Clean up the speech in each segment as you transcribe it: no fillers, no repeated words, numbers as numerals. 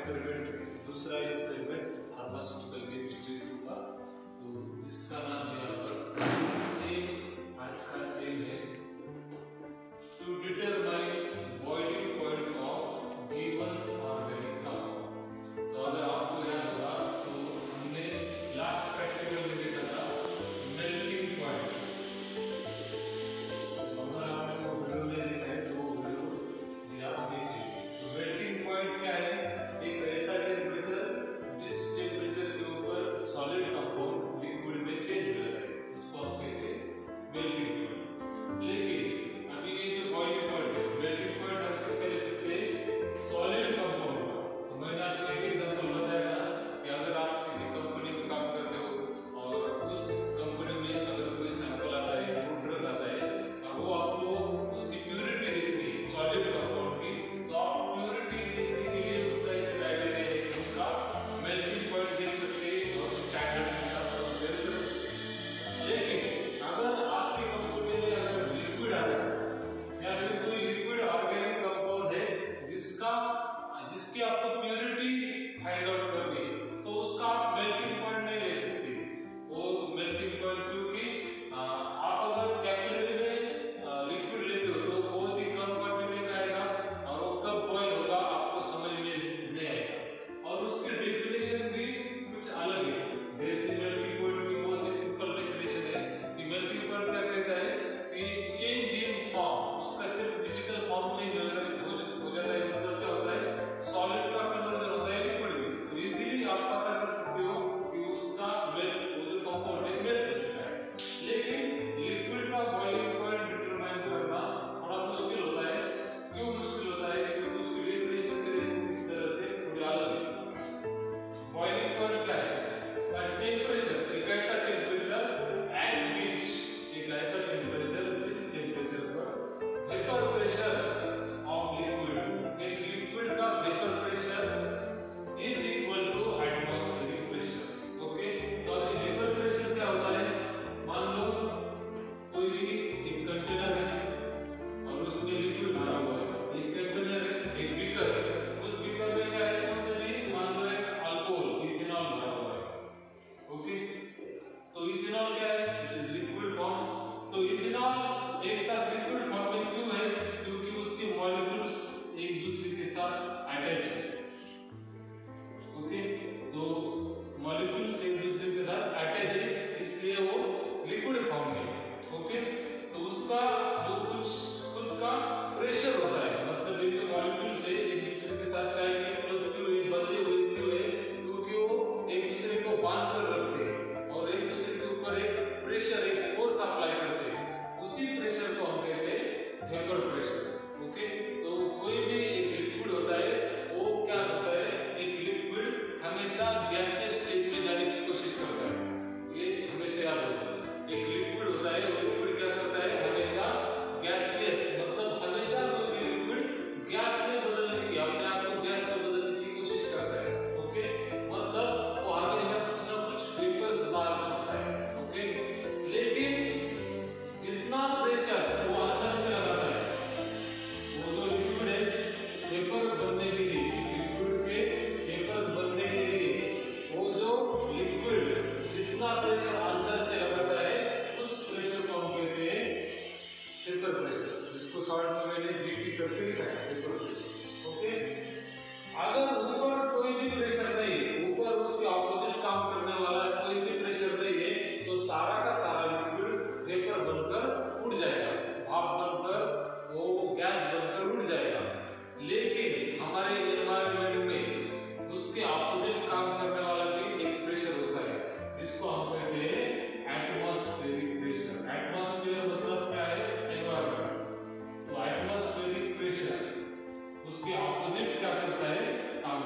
Experiment, दूसरा experiment pharmaceutical chemistry 2 का, तो जिसका नाम है यहाँ पर एम, आज का एम है to determine boiling point of given organic compound. तो अगर आपको याद होगा तो हमने लास्ट प्रैक्टिकल में देखा था मेल्टिंग पॉइंट। अगर आपने वो वीडियो में देखा है तो वो वीडियो याद कीजिए। तो मेल्टिंग पॉइंट क्या है? एक ऐसा टेम्परेचर जिस टेम्परेचर के ऊपर सॉलिड कंपाउंड लिक्विड में चेंज हो जाता है, उसको हम कहते हैं मेल्टिंग पॉइंट। लेकिन अभी ये जो बॉइलिंग पॉइंट है, मेल्टिंग पॉइंट हम किसका ले सकते हैं? सॉलिड कंपाउंड का। तो मैंने आपको एक एग्जांपल बताया था कि अगर आप किसी कंपनी में काम करते हो और उस कंपनी में अगर कोई सैंपल आता है, फूड ड्रग आता है, अब वो आपको उसकी प्योरिटी देखनी है सॉलिड कंपाउंड की, तो आप प्योरिटी देखने के लिए उसका एक क्राइटेरिया है, उसका मेल्टिंग पॉइंट देख सकते हैं और स्टैंडर्ड के साथ कंपेयर कर सकते हैं। लेकिन अगर आपकी कंपनी में अगर लिक्विड आ रहा है या फिर कोई लिक्विड ऑर्गेनिक कंपाउंड है जिसकी आपको प्योरिटी फाइंड आउट करनी है, तो उसका आप मेल्टिंग पॉइंट नहीं ले सकते। वो मेल्टिंग पॉइंट क्योंकि आप अगर कैपिलरी में लिक्विड लेते हो तो बहुत ही कम क्वांटिटी में आएगा और वो कब बॉयल होगा आपको समझ में नहीं आएगा, और उसकी डेफिनेशन भी कुछ अलग है। जैसे मेल्टिंग पॉइंट की बहुत ही सिंपल डेफिनेशन है कि मेल्टिंग पॉइंट क्या कहता है कि चेंज इन फॉर्म, उसका सिर्फ फिजिकल फॉर्म चेंज हो जाता है, मतलब क्या होता है? सॉलिड का कन्वर्जन होता है लिक्विड में। तो इजीली आप पता कर सकते हो कि उसका वो जो कंपाउंड है मेल्ट हो चुका है। लेकिन लिक्विड का बॉइलिंग पॉइंट डिटरमाइन करना थोड़ा मुश्किल होता है। क्यों मुश्किल होता है? क्योंकि उसकी डेफिनेशन इस तरह से थोड़ी अलग है। बॉइलिंग पॉइंट क्या है? टेम्परेचर, एक ऐसा टेम्परेचर एट विच, एक ऐसा टेम्परेचर जिस टेम्परेचर पर वेपर प्रेशर ऑफ लिक्विड, एक लिक्विड का vapour pressure is equal to atmospheric pressure. Okay, तो अभी वेपर प्रेशर क्या होता है? मान लो कोई एक कंटेनर है और उसमें लिक्विड भरा हुआ है, एक कंटेनर है, एक बीकर है, उस बीकर में क्या है? कौन सा भी मान लो एक अल्कोहल, इथेनॉल भरा हुआ है। ओके, तो इथेनॉल क्या है? It is liquid form. तो इथेनॉल एक साथ लिक्विड फॉर्म में क्यों है? क्योंकि उसके मॉलिक्यूल्स एक दूसरे के साथ अटैच है। ओके, तो मॉलिक्यूल्स एक दूसरे के साथ अटैच है, इसलिए वो लिक्विड फॉर्म में है। ओके, तो उसका जो कुछ खुद का प्रेशर होता है, मतलब ये जो मॉलिक्यूल्स है एक दूसरे के साथ टाइटली प्लस क्यों बंधे हुए क्यों है? क्योंकि वो एक दूसरे को बांध कर रखते हैं और एक दूसरे के ऊपर एक प्रेशर, एक फोर्स अप्लाई करते हैं। उसी प्रेशर को हम कहते हैं वेपर प्रेशर। ओके, तो कोई भी एक लिक्विड होता है, वो क्या होता है? एक लिक्विड हमेशा गैसियस स्टेज में जाने की कोशिश करता है, ये हमेशा याद रखो। एक लिक्विड होता है, वो लिक्विड क्या करता है? हमेशा गैसियस, मतलब हमेशा कोई भी लिक्विड गैस में बदलने की, अपने आप को गैस में बदलने की कोशिश करता है। ओके, मतलब वो हमेशा कुछ ना कुछ वेपर्स बाहर छोड़ता है। ओके, लेकिन जितना प्रेशर वो अंदर से लगाता है, वो जो लिक्विड है वेपर बनने के लिए, लिक्विड के वेपर्स बनने के लिए वो जो लिक्विड जितना प्रेशर अंदर से लगाता है, उस प्रेशर को हम कहते हैं वेपर प्रेशर, जिसको शॉर्ट में मैंने VP करके लिखा है, वेपर प्रेशर। ओके, अगर ऊपर कोई भी प्रेशर नहीं है, ऊपर उसके ऑपोजिट काम करने वाला कोई भी प्रेशर नहीं है, तो सारा का सारा लिक्विड वेपर बनकर उड़ जाएगा, भाप बनकर वो गैस बनकर उड़ जाएगा। लेकिन हमारे एनवायरनमेंट में उसके ऑपोजिट काम करने वाला भी एक प्रेशर होता है, जिसको हम कहते हैं एटमॉस्फेरिक प्रेशर। एटमॉस्फेयर मतलब क्या है? एनवायरनमेंट। तो एटमॉस्फेरिक प्रेशर उसके ऑपोजिट क्या करता है? काम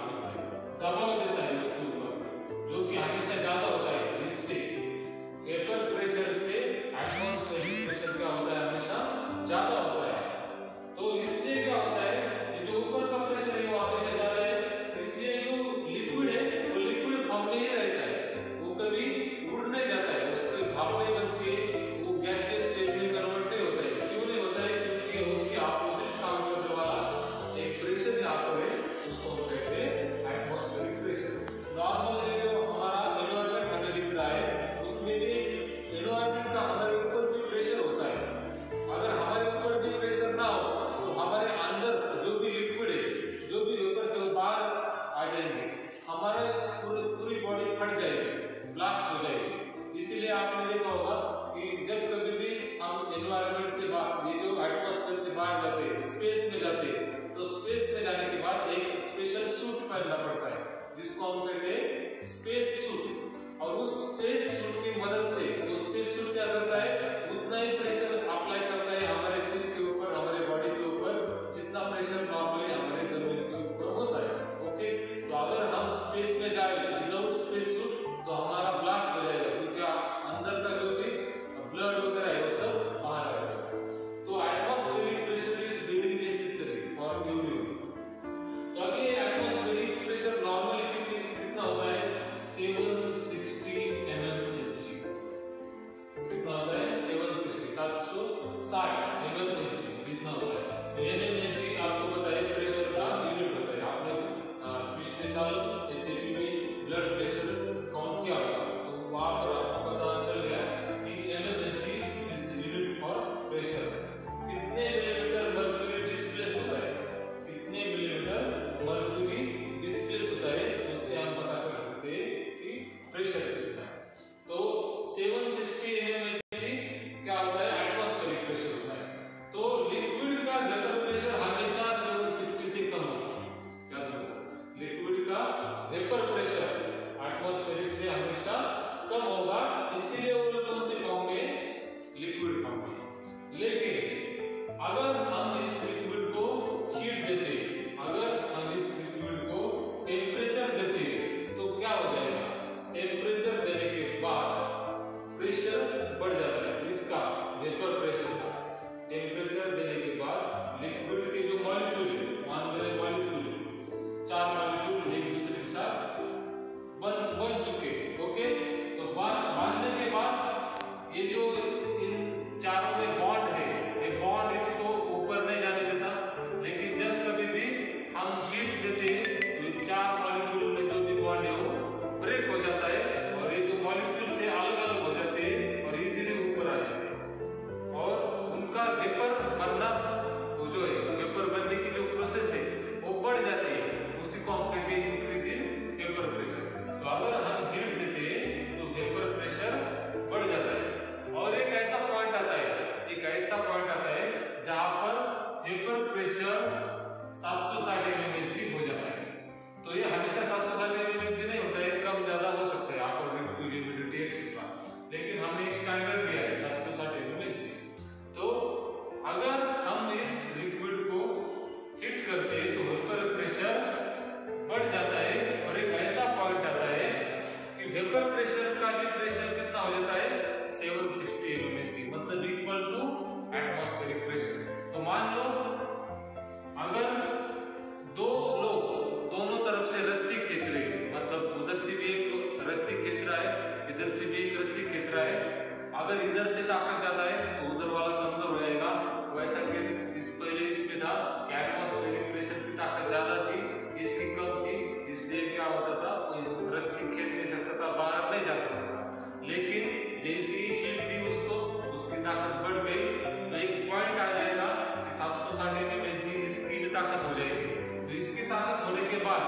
ताकत हो जाएगी। तो इसकी ताकत होने के बाद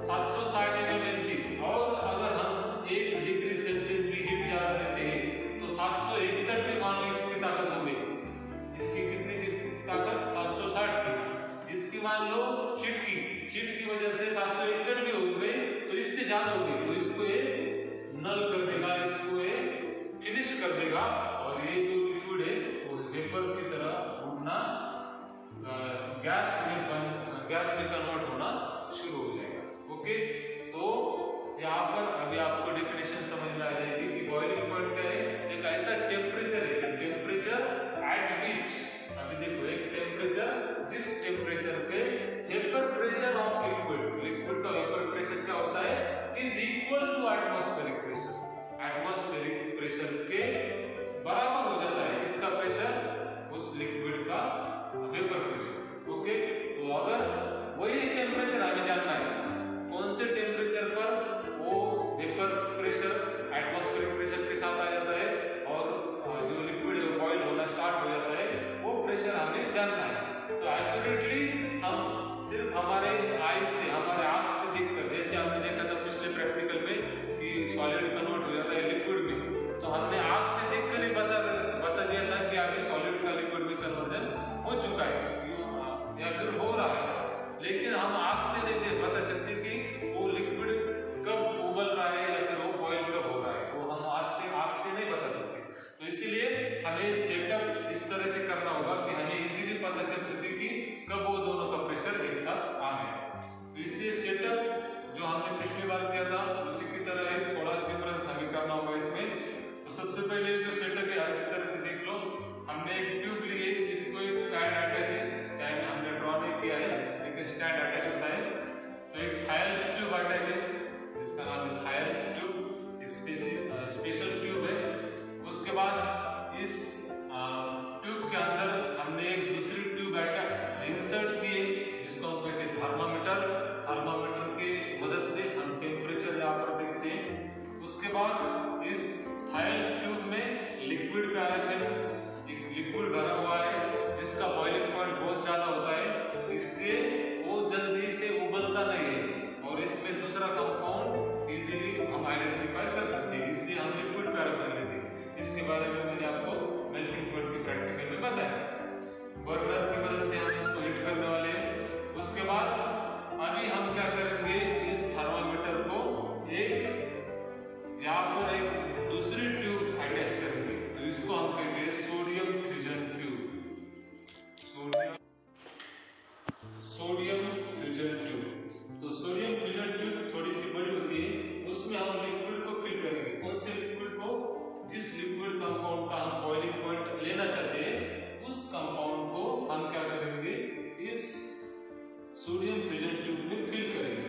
760 ml की, और अगर हम 1 डिग्री सेल्सियस भी हीट ज्यादा देते हैं तो 761 भी मानो इसकी ताकत हो गई। इसकी कितनी की ताकत? 760 की। इसकी मान लो हीट की वजह से 761 भी हो गई, तो इससे ज्यादा हो गई, तो इसको ये नल कर देगा, इसको ये फिनिश कर देगा, और ये जो लिक्विड है वो वेपर की तरह उड़ना, गैस में कन्वर्ट होना शुरू हो जाएगा। ओके, तो यहाँ पर अभी आपको डेफिनेशन समझ में आ जाएगी कि बॉइलिंग पॉइंट क्या है। एक ऐसा टेम्परेचर है, टेम्परेचर एट विच, अभी देखो एक टेम्परेचर, जिस टेम्परेचर पे वेपर प्रेशर ऑफ लिक्विड का वेपर प्रेशर क्या होता है, is equal to atmospheric pressure. Atmospheric pressure के बराबर हो जाता है इसका प्रेशर, उस लिक्विड का वेपर प्रेशर। ओके, तो अगर वही टेम्परेचर हमें जानना है, कौन से टेम्परेचर पर वो वेपर प्रेशर एटमॉस्फेरिक प्रेशर के साथ आ जाता है और जो लिक्विड है बॉइल होना स्टार्ट हो जाता है, वो प्रेशर हमें जानना है। तो एक्यूरेटली हम सिर्फ हमारे आई से, हमारे आंख से देखकर, जैसे हमने देखा था पिछले प्रैक्टिकल में कि सॉलिड कन्वर्ट हो जाता है लिक्विड में, तो हमने आंख से देखकर ही बता दिया था कि अभी सॉलिड का लिक्विड में कन्वर्जन हो चुका है या फिर हो रहा है। लेकिन हम आंख से नहीं बता सकते कि वो लिक्विड कब उबल रहा है या फिर वो बॉइल कब हो रहा है, वो हम आंख से नहीं बता सकते। तो इसीलिए हमें सेटअप इस तरह से करना होगा कि हमें इजीली पता चल सके कि कब वो दोनों का प्रेशर एक साथ आ गया। तो इसलिए सेटअप जो हमने पिछली बार किया था उसी की तरह है, थोड़ा डिफरेंस हमें करना होगा इसमें। तो सबसे पहले जो सेटअप है अच्छी तरह से देख लो। हमने एक ट्यूब ली है, इसको एक स्टैंड अटैच है, स्टैंड हमने ड्रॉ नहीं किया है लेकिन स्टैंड अटैच होता है। तो एक थायल्स ट्यूब अटैच है जिसका नाम है थायल्स ट्यूब, एक स्पेशल ट्यूब है। उसके बाद इस ट्यूब के अंदर हमने एक दूसरी ट्यूब इंसर्ट की है जिसको हम कहते हैं थर्मामीटर। थर्मामीटर के मदद से हम टेम्परेचर यहाँ पर देखते हैं। उसके बाद इस थायल्स ट्यूब में लिक्विड पैराफिन, एक लिक्विड भरा हुआ है जिसका बॉइलिंग पॉइंट बहुत ज्यादा होता है, इसलिए वो जल्दी से उबलता नहीं है और इसमें दूसरा कंपाउंड इजीली हम आइडेंटिफाई कर सकते हैं, इसलिए हम लिक्विड पैराफिन लेते हैं। इसके बारे में मैंने आपको मेल्टिंग पॉइंट के प्रैक्टिकल में बताया। बर्नर की मदद से हम इसको हीट करने वाले हैं। उसके बाद अभी हम क्या करेंगे, इस थर्मामीटर को यहाँ पर एक दूसरी ट्यूब अटैच करेंगे, तो इसको हम कहते हैं sodium fusion tube. Sodium fusion tube. तो सोडियम फ्यूजन ट्यूब थोड़ी सी बड़ी होती है, उसमें हम लिक्विड को फिल करेंगे। कौन से लिक्विड को? जिस लिक्विड कंपाउंड का हम बॉइलिंग पॉइंट लेना चाहते हैं उस कंपाउंड को हम क्या करेंगे, इस सोडियम फ्यूजन ट्यूब में फिल करेंगे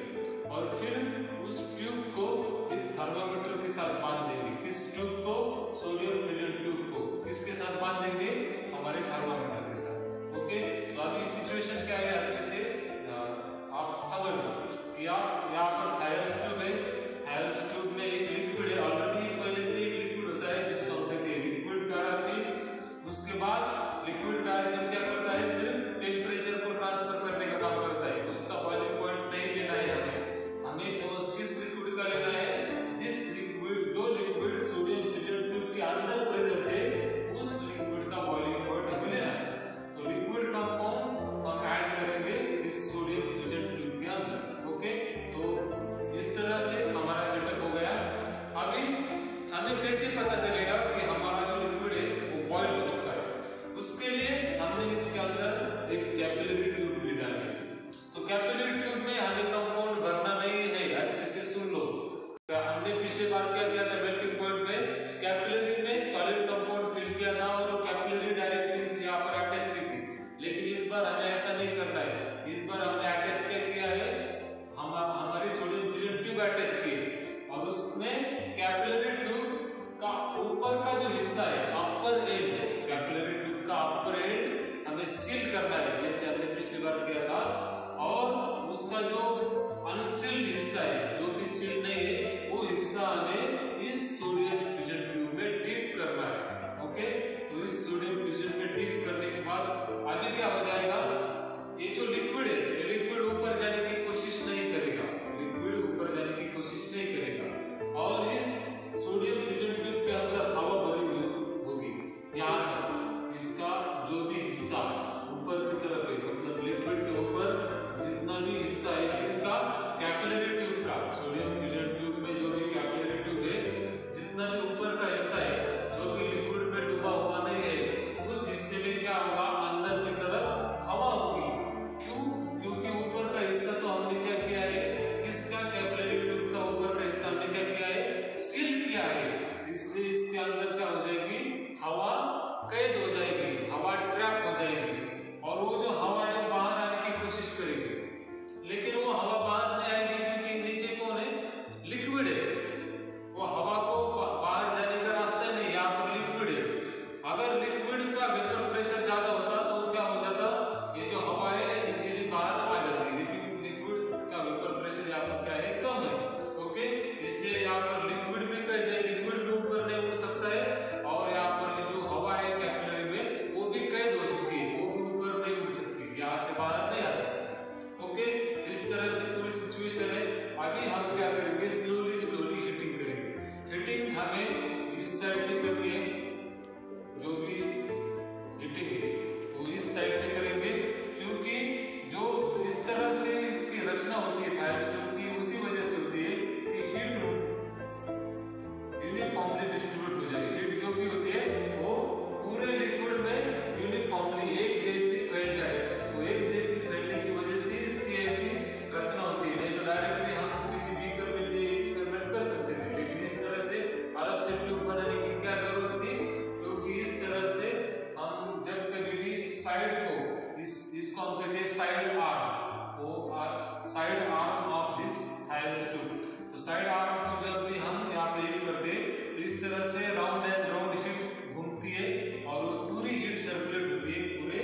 और फिर उस ट्यूब को इस थर्मामीटर के साथ बांध देंगे। किस ट्यूब को? सोडियम फ्यूजन ट्यूब को किसके साथ बांध देंगे? हमारे थर्मामीटर के साथ। ओके, तो अभी सिचुएशन क्या है अच्छे से आप समझ लो कि आप यहाँ पर थायल्स ट्यूब है, थायल्स ट्यूब में एक लिक्विड है, ऑलरेडी पहले से एक लिक्विड होता है जिसको हम कहते हैं लिक्विड पैराफिन। उसके बाद लिक्विड पैराफिन क्या करता है, सिर्फ टेम्परेचर को ट्रांसफर करने का काम करता है, उसका बॉइलिंग पॉइंट नहीं लेना है हमें तो किस लिक्विड का लेना है, जिस लिक्विड जो लिक्विड सोडियम फ्यूजन ट्यूब के अंदर प्रेजेंट है उस लिक्विड का बॉइलिंग पॉइंट हमें लेना है। तो लिक्विड कंपाउंड हम ऐड करेंगे इस सोडियम फ्यूजन ट्यूब के अंदर। ओके, तो इस तरह से हमारा सेटअप हो गया। अभी हमें कैसे पता चलेगा कि हमारा जो लिक्विड है वो बॉइल हो चुका है? उसके लिए हमने इसके अंदर एक कैपिलरी ट्यूब भी डाली। तो कैपिलरी ट्यूब में हमें कंपाउंड भरना नहीं है, अच्छे से सुन लो। हमने पिछले बार क्या किया था, मेल्टिंग पॉइंट में कैपिलरी में सॉलिड कंपाउंड फिल किया था और वो कैपिलरी डायरेक्टली यहाँ पर अटैच की थी। लेकिन इस बार हमें ऐसा नहीं करना है। इस बार हमने अटैच क्या किया है, हमारी सोडियम फ्यूजन ट्यूब अटैच की है और उसमें कैपिलरी ट्यूब का ऊपर का जो हिस्सा है, अपर एंड, कैपिलरी ट्यूब का अपर एंड हमें सील करना है जैसे हमने पिछली बार किया था, और उसका जो अनसील्ड हिस्सा है, जो भी सील नहीं है, वो हिस्सा हमें इस सोडियम फ्यूजन ट्यूब में डिप करना है। ओके, तो इस सोडियम फ्यूजन में डिप करने के बाद आगे क्या हो जाएगा, ये जो लिक्विड हम कहते हैं साइड आर्म, वो side arm of this Thiele's tube. तो साइड आर्म को जब भी हम यहाँ पे यूज करते हैं तो इस तरह से राउंड एंड राउंड हीट घूमती है और वो पूरी हीट सर्कुलेट होती है पूरे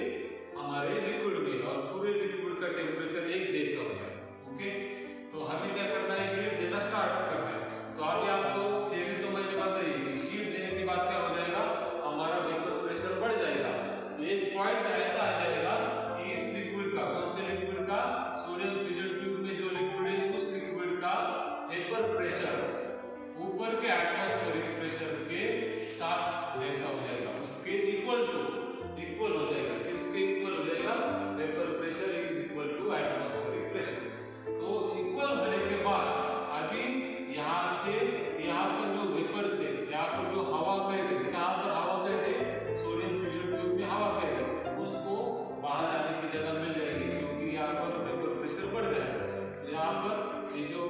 हमारे लिक्विड में और पूरे लिक्विड का टेम्परेचर एक जैसा होता है। ओके, तो हमें क्या करना है, हीट देना स्टार्ट करना है। तो अभी आपको थियरी तो मैंने बताई, हीट देने के बाद क्या हो जाएगा, हमारा वेपर प्रेशर बढ़ जाएगा। तो एक पॉइंट ऐसा आ जाएगा कि इस लिक्विड का, कौन से लिक्विड का, सोडियम फ्यूजन ट्यूब में जो लिक्विड है उस लिक्विड का वेपर प्रेशर ऊपर के एटमॉस्फेरिक प्रेशर के साथ जैसा हो जाएगा, उसके इक्वल हो जाएगा। किसके इक्वल हो जाएगा, vapour pressure is equal to atmospheric pressure. तो इक्वल होने के बाद अभी यहाँ से यहाँ पर जो वेपर से यहाँ पर जो हवा कह रहे, कहाँ पर हवा कह रहे, सोडियम फ्यूजन ट्यूब में हवा कह रहे, उसको बाहर आने की जगह मिल जाएगी क्योंकि यहाँ पर वेपर प्रेशर बढ़ गया है। तो यहाँ पर ये जो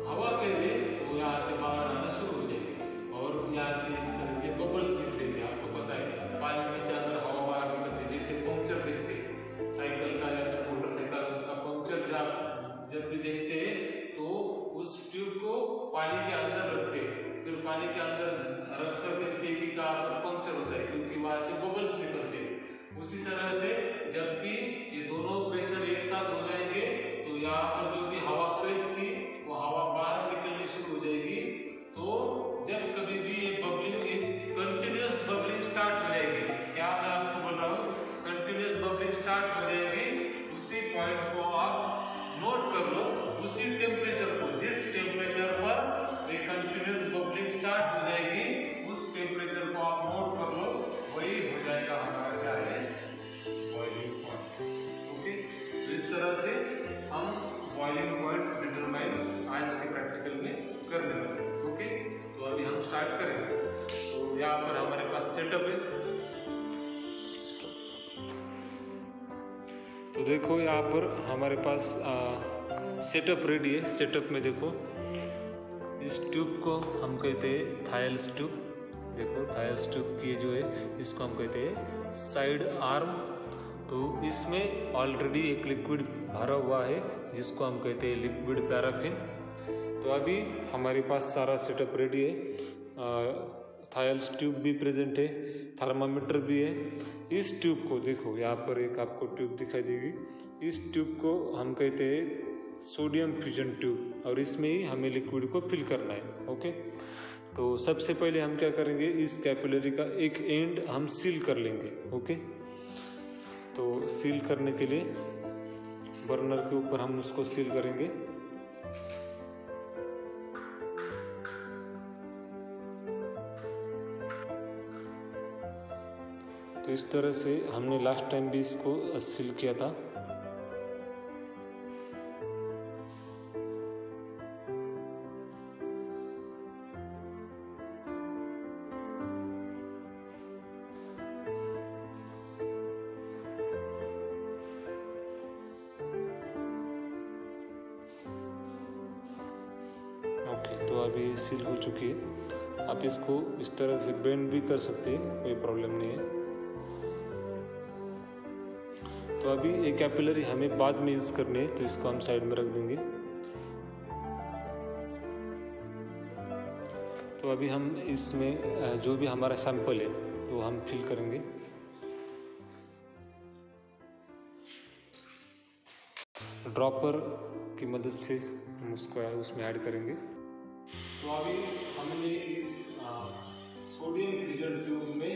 हवा कह रहे वो यहाँ से बाहर आना शुरू हो जाएगी और यहाँ से इस तरह से बबल्स निकलेंगे। आपको पता है पानी में से अगर हवा बाहर निकलती है, जैसे पंक्चर देखते हैं साइकिल का या फिर मोटरसाइकिल का पंक्चर जब भी देखते हैं तो उस ट्यूब को पानी के अंदर रखते हैं, फिर पानी के अंदर रख कर देखते हैं कि कहाँ पर पंक्चर होता है क्योंकि वहां से बबल्स निकलते हैं। उसी तरह से जब भी ये दोनों प्रेशर एक साथ हो जाएंगे तो यहाँ पर जो भी हवा कैद थी वो हवा बाहर निकलनी शुरू हो जाएगी। तो जब कभी भी ये बबलिंग, एक कंटिन्यूअस बबलिंग स्टार्ट हो जाएगी, क्या मैं आपको बोल रहा हूँ, कंटिन्यूअस बबलिंग स्टार्ट हो जाएगी। उसी पॉइंट को आप नोट कर लो, उसी टेम्परेचर को, जिस टेम्परेचर पर ये कंटिन्यूअस बबलिंग स्टार्ट हो जाएगी उस टेम्परेचर को आप नोट कर लो, वही हो जाएगा हमारा क्या है, बॉइलिंग पॉइंट। ओके, तो इस तरह से हम बॉइलिंग पॉइंट डिटरमाइन आज के प्रैक्टिकल में करने वाले। ओके, तो अभी हम स्टार्ट करेंगे। तो यहाँ पर हमारे पास सेटअप है, तो देखो यहाँ पर हमारे पास सेटअप रेडी है। सेटअप में देखो इस ट्यूब को हम कहते हैं थायल्स ट्यूब। देखो थायल्स ट्यूब की जो है इसको हम कहते हैं साइड आर्म। तो इसमें ऑलरेडी एक लिक्विड भरा हुआ है जिसको हम कहते हैं लिक्विड पैराफिन। तो अभी हमारे पास सारा सेटअप रेडी है, थायल्स ट्यूब भी प्रेजेंट है, थर्मामीटर भी है। इस ट्यूब को देखो, यहाँ पर एक आपको ट्यूब दिखाई देगी, इस ट्यूब को हम कहते हैं सोडियम फ्यूजन ट्यूब और इसमें ही हमें लिक्विड को फिल करना है। ओके, तो सबसे पहले हम क्या करेंगे, इस कैपिलरी का एक एंड हम सील कर लेंगे। ओके, तो सील करने के लिए बर्नर के ऊपर हम उसको सील करेंगे। तो इस तरह से हमने लास्ट टाइम भी इसको सील किया था। ओके, तो अभी सील हो चुकी है। आप इसको इस तरह से बेंड भी कर सकते हैं, कोई प्रॉब्लम नहीं है। तो अभी ये कैपिलरी हमें बाद में यूज करनी है, तो इसको हम साइड में रख देंगे। तो अभी हम इसमें जो भी हमारा सैंपल है वो हम फिल करेंगे। ड्रॉपर की मदद से हम उसको उसमें ऐड करेंगे। तो अभी हमने इस सोडियम फ्यूजन ट्यूब में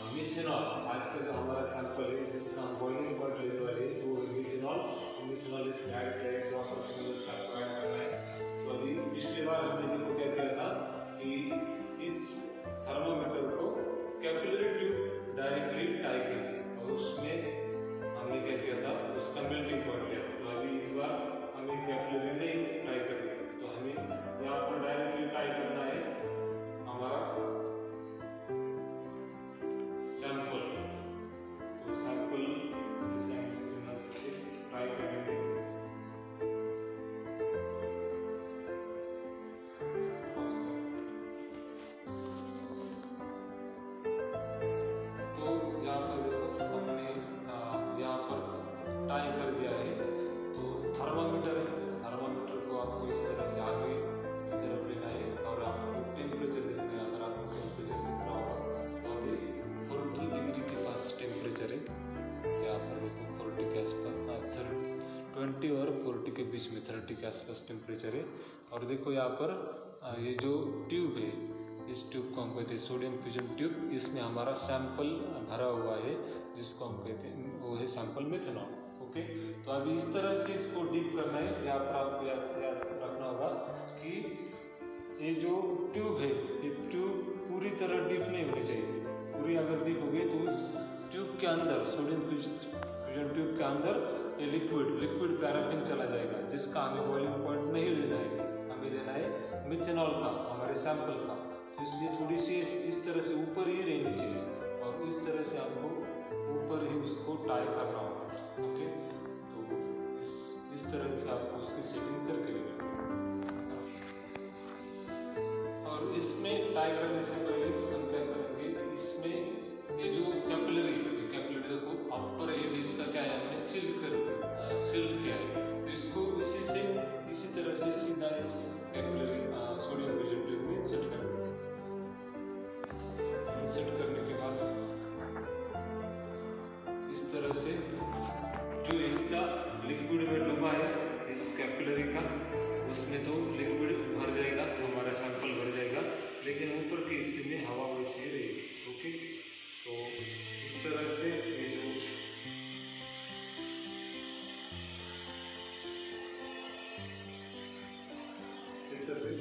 मिथेनॉल, आज का जो हमारा सैंपल है जिसका हम बॉइलिंग पॉइंट लेने वाले हैं वो है मिथेनॉल इसमें ऐड किया है, ड्रॉपर की मदद से आपको ऐड करना है। तो अभी पिछली बार हमने देखो क्या किया था कि इस थर्मामीटर को कैपिलरी ट्यूब डायरेक्टली टाई की थी और उसमें हमने क्या किया था, उसका मेल्टिंग पॉइंट लिया। तो अभी इस बार हमें कैपिलरी नहीं टाई करनी है, तो हमें यहाँ पर डायरेक्टली टाई करना है हमारा सैंपल। तो सैंपल टाई कर दिया है। तो थर्मामीटर है, थर्मामीटर को आपको इस तरह से आगे की तरफ लेना है और आपको टेम्परेचर देखना है। अगर आपको टेम्परेचर दिख रहा होगा तो अभी 40 डिग्री के पास टेम्परेचर है। यहाँ पर देखो 40 के आसपास, 20 और 40 के बीच में, 30 के आसपास टेम्परेचर है। और देखो यहाँ पर ये जो ट्यूब है, इस ट्यूब को हम कहते हैं सोडियम फ्यूजन ट्यूब। इसमें हमारा सैंपल भरा हुआ है जिसको हम कहते हैं वो है सैंपल मेथनॉल। ओके, तो अभी इस तरह से इसको डीप करना है। यहाँ पर आपको याद रखना होगा कि ये जो ट्यूब है, ये ट्यूब पूरी तरह डीप नहीं होनी चाहिए। पूरी अगर डीप हो गई तो उस ट्यूब के अंदर, सोडियम फ्यूजन ट्यूब के अंदर ये लिक्विड पैराफिन चला जाएगा, जिसका हमें बॉइलिंग पॉइंट नहीं लेना है, हमें लेना है मिथेनॉल का, हमारे सैंपल का। तो इसलिए थोड़ी सी इस तरह से ऊपर ही रहनी चाहिए और इस तरह से हमको ऊपर ही उसको टाई करना होगा। ओके, तो इस तरह से आपको उसकी सेटिंग करके लेना है। और इसमें टाई करने से पहले हम क्या करेंगे, इसमें ये जो कैपिलरी देखो अपर एंड इसका क्या है, हमने सील्ड किया है। तो इसको इसी तरह से सीधा इस कैपिलरी सोडियम फ्यूजन ट्यूब में सेट करेंगे। सेट करने के बाद इस तरह से जो हिस्सा लिक्विड में डूबा है इस कैपिलरी का, उसमें तो लिक्विड भर जाएगा, हमारा सैंपल भर जाएगा, लेकिन ऊपर के हिस्से में हवा वैसे ही रहेगी। ओके, तो इस तरह से ये जो सेटअप है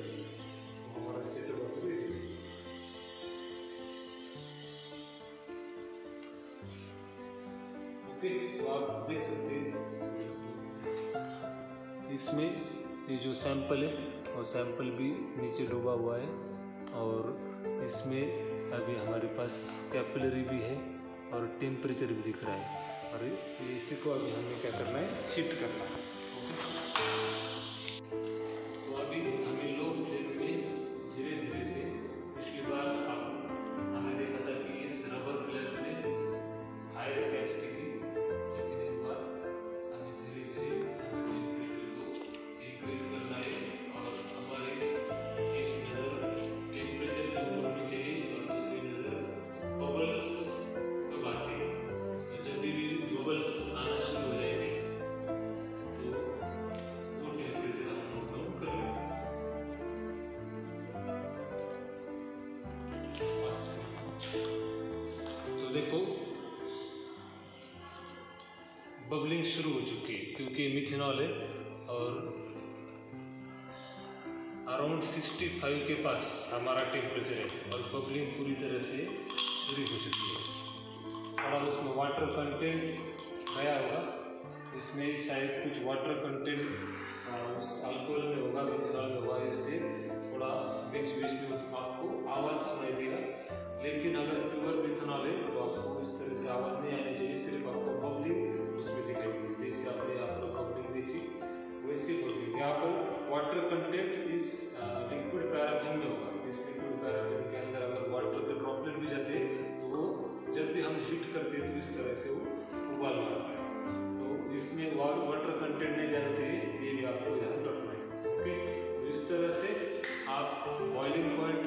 हमारा सेटअप अभी ओके। तो आप देख सकते हैं इसमें ये जो सैंपल है और सैंपल भी नीचे डूबा हुआ है और इसमें अभी हमारे पास कैपिलरी भी है और टेम्परेचर भी दिख रहा है और इसी को अभी हमें क्या करना है, हीट करना है। तो अभी हमें लो फ्लेम में धीरे धीरे से, पिछली बार हमने देखा था कि इस रबर प्लेट में हाई गैस की थी, लेकिन इस बार हमें धीरे धीरे टेम्परेचर को इंक्रीज करना है और हमारे एक नज़र टेम्परेचर के ऊपर होनी चाहिए और दूसरी नज़र बबल्स कब आते हैं। तो जब भी बबल्स आना शुरू हो जाएंगे तो वो टेम्परेचर हम नोट डाउन कर लेंगे। तो देखो बबलिंग शुरू हो चुकी है क्योंकि मिथेनॉल है और अराउंड 65 के पास हमारा टेम्परेचर है और बबलिंग पूरी तरह से शुरू हो चुकी है। थोड़ा उसमें वाटर कंटेंट गया होगा, इसमें शायद कुछ वाटर कंटेंट उस अल्कोहल में होगा, मिथेनॉल में होगा, इसलिए थोड़ा बीच में उसको आपको आवाज़ सुनाई देगा। लेकिन अगर प्योर मिथेनॉल है तो आपको इस तरह से आवाज़ नहीं आनी चाहिए, सिर्फ आपको बबलिंग उसमें दिखाई देगी। जैसे आपने यहाँ पर बबलिंग देखी वैसे बबलिंग, यहाँ पर वाटर कंटेंट इस लिक्विड पैराफिन में होगा। इस लिक्विड पैराफिन के अंदर अगर वाटर के ड्रॉपलेट भी जाते हैं तो वो जब भी हम हीट करते हैं तो इस तरह से वो उबाल मारता है। तो इसमें वाटर कंटेंट नहीं जाना चाहिए, ये भी आपको ध्यान रखना है। ओके, तो इस तरह से आप बॉइलिंग पॉइंट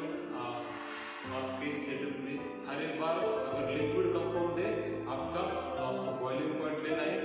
आपके सेटअप में हर एक बार अगर लिक्विड कंपाउंड है आपका तो आपको बॉइलिंग पॉइंट लेना है